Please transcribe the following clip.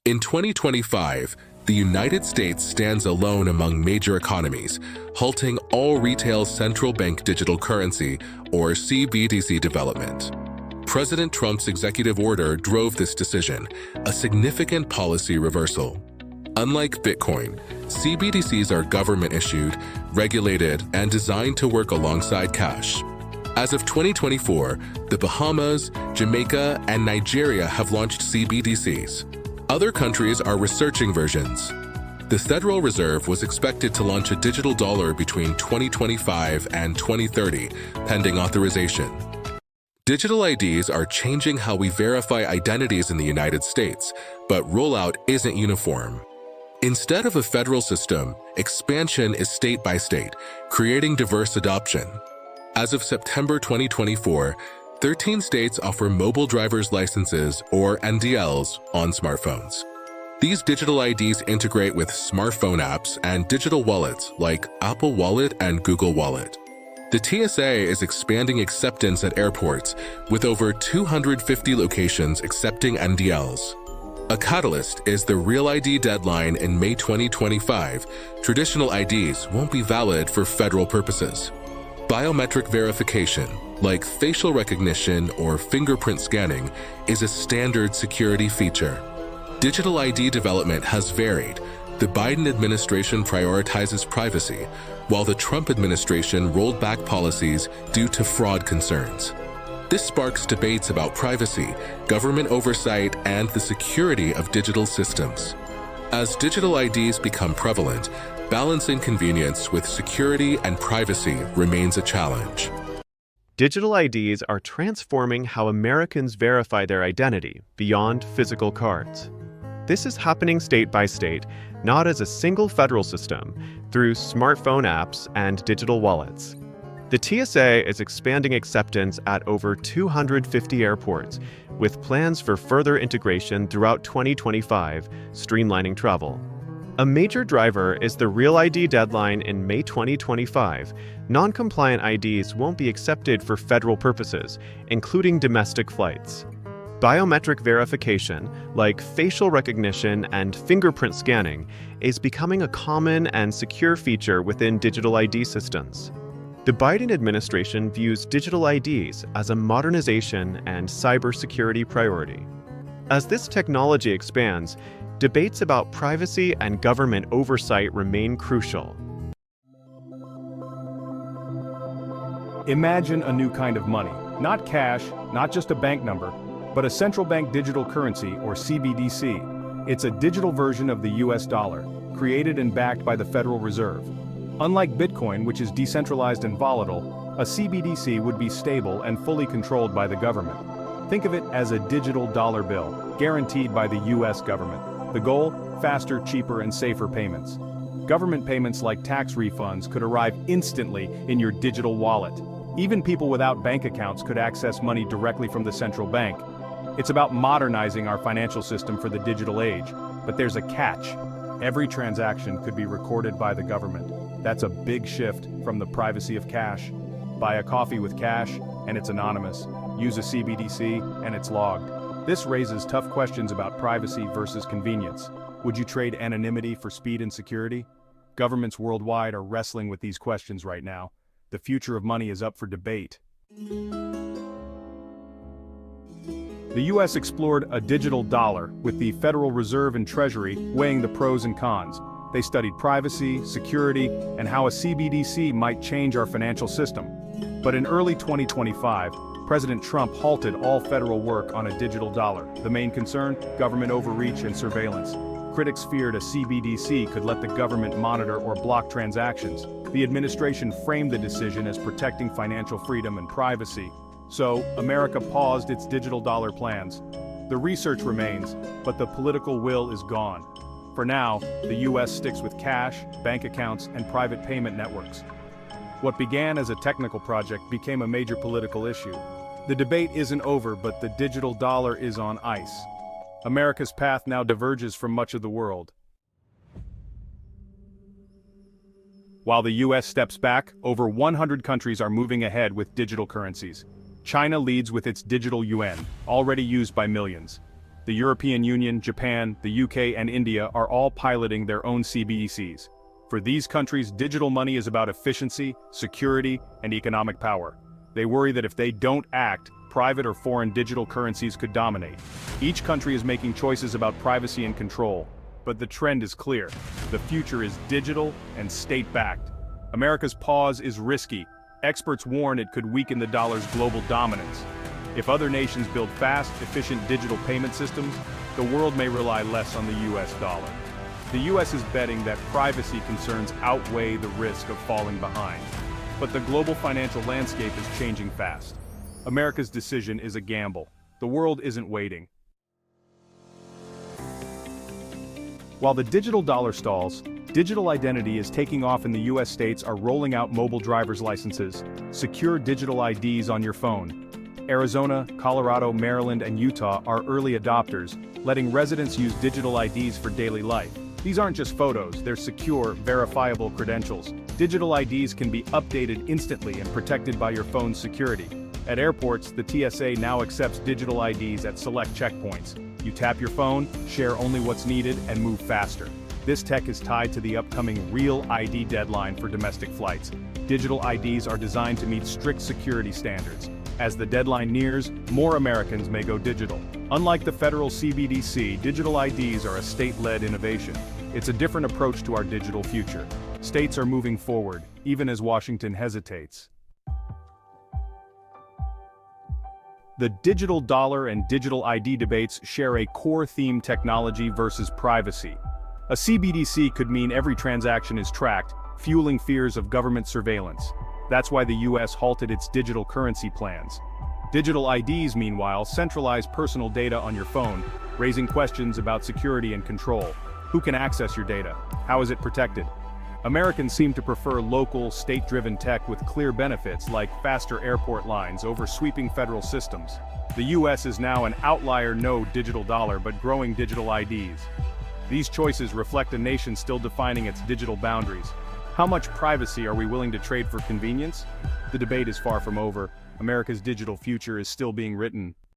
In 2025, the United States stands alone among major economies, halting all retail central bank digital currency, or CBDC development. President Trump's executive order drove this decision, a significant policy reversal. Unlike Bitcoin, CBDCs are government-issued, regulated, and designed to work alongside cash. As of 2024, the Bahamas, Jamaica, and Nigeria have launched CBDCs. Other countries are researching versions. The Federal Reserve was expected to launch a digital dollar between 2025 and 2030, pending authorization. Digital IDs are changing how we verify identities in the United States, but rollout isn't uniform. Instead of a federal system, expansion is state by state, creating diverse adoption. As of September 2024, 13 states offer mobile driver's licenses, or MDLs, on smartphones. These digital IDs integrate with smartphone apps and digital wallets like Apple Wallet and Google Wallet. The TSA is expanding acceptance at airports, with over 250 locations accepting MDLs. A catalyst is the Real ID deadline in May 2025. Traditional IDs won't be valid for federal purposes. Biometric verification, like facial recognition or fingerprint scanning, is a standard security feature. Digital ID development has varied. The Biden administration prioritizes privacy, while the Trump administration rolled back policies due to fraud concerns. This sparks debates about privacy, government oversight, and the security of digital systems. As digital IDs become prevalent, balancing convenience with security and privacy remains a challenge. Digital IDs are transforming how Americans verify their identity beyond physical cards. This is happening state by state, not as a single federal system, through smartphone apps and digital wallets. The TSA is expanding acceptance at over 250 airports, with plans for further integration throughout 2025, streamlining travel. A major driver is the Real ID deadline in May 2025. Non-compliant IDs won't be accepted for federal purposes, including domestic flights. Biometric verification, like facial recognition and fingerprint scanning, is becoming a common and secure feature within digital ID systems. The Biden administration views digital IDs as a modernization and cybersecurity priority. As this technology expands, debates about privacy and government oversight remain crucial. Imagine a new kind of money. Not cash, not just a bank number, but a central bank digital currency, or CBDC. It's a digital version of the US dollar, created and backed by the Federal Reserve. Unlike Bitcoin, which is decentralized and volatile, a CBDC would be stable and fully controlled by the government. Think of it as a digital dollar bill, guaranteed by the US government. The goal? Faster, cheaper, and safer payments. Government payments like tax refunds could arrive instantly in your digital wallet. Even people without bank accounts could access money directly from the central bank. It's about modernizing our financial system for the digital age. But there's a catch. Every transaction could be recorded by the government. That's a big shift from the privacy of cash. Buy a coffee with cash, and it's anonymous. Use a CBDC, and it's logged. This raises tough questions about privacy versus convenience. Would you trade anonymity for speed and security? Governments worldwide are wrestling with these questions right now. The future of money is up for debate. The US explored a digital dollar, with the Federal Reserve and Treasury weighing the pros and cons. They studied privacy, security, and how a CBDC might change our financial system. But in early 2025, President Trump halted all federal work on a digital dollar. The main concern? Government overreach and surveillance. Critics feared a CBDC could let the government monitor or block transactions. The administration framed the decision as protecting financial freedom and privacy. So, America paused its digital dollar plans. The research remains, but the political will is gone. For now, the US sticks with cash, bank accounts, and private payment networks. What began as a technical project became a major political issue. The debate isn't over, but the digital dollar is on ice. America's path now diverges from much of the world. While the US steps back, over 100 countries are moving ahead with digital currencies. China leads with its digital yuan, already used by millions. The European Union, Japan, the UK, and India are all piloting their own CBDCs. For these countries, digital money is about efficiency, security, and economic power. They worry that if they don't act, private or foreign digital currencies could dominate. Each country is making choices about privacy and control, but the trend is clear. The future is digital and state-backed. America's pause is risky. Experts warn it could weaken the dollar's global dominance. If other nations build fast, efficient digital payment systems, the world may rely less on the US dollar. The US is betting that privacy concerns outweigh the risk of falling behind. But the global financial landscape is changing fast. America's decision is a gamble. The world isn't waiting. While the digital dollar stalls, digital identity is taking off and the US states are rolling out mobile driver's licenses, secure digital IDs on your phone. Arizona, Colorado, Maryland, and Utah are early adopters, letting residents use digital IDs for daily life. These aren't just photos, they're secure, verifiable credentials. Digital IDs can be updated instantly and protected by your phone's security. At airports, the TSA now accepts digital IDs at select checkpoints. You tap your phone, share only what's needed, and move faster. This tech is tied to the upcoming Real ID deadline for domestic flights. Digital IDs are designed to meet strict security standards. As the deadline nears, more Americans may go digital. Unlike the federal CBDC, digital IDs are a state-led innovation. It's a different approach to our digital future. States are moving forward, even as Washington hesitates. The digital dollar and digital ID debates share a core theme: technology versus privacy. A CBDC could mean every transaction is tracked, fueling fears of government surveillance. That's why the US halted its digital currency plans. Digital IDs, meanwhile, centralize personal data on your phone, raising questions about security and control. Who can access your data? How is it protected? Americans seem to prefer local, state-driven tech with clear benefits like faster airport lines over sweeping federal systems. The US is now an outlier: no digital dollar, but growing digital IDs. These choices reflect a nation still defining its digital boundaries. How much privacy are we willing to trade for convenience? The debate is far from over. America's digital future is still being written.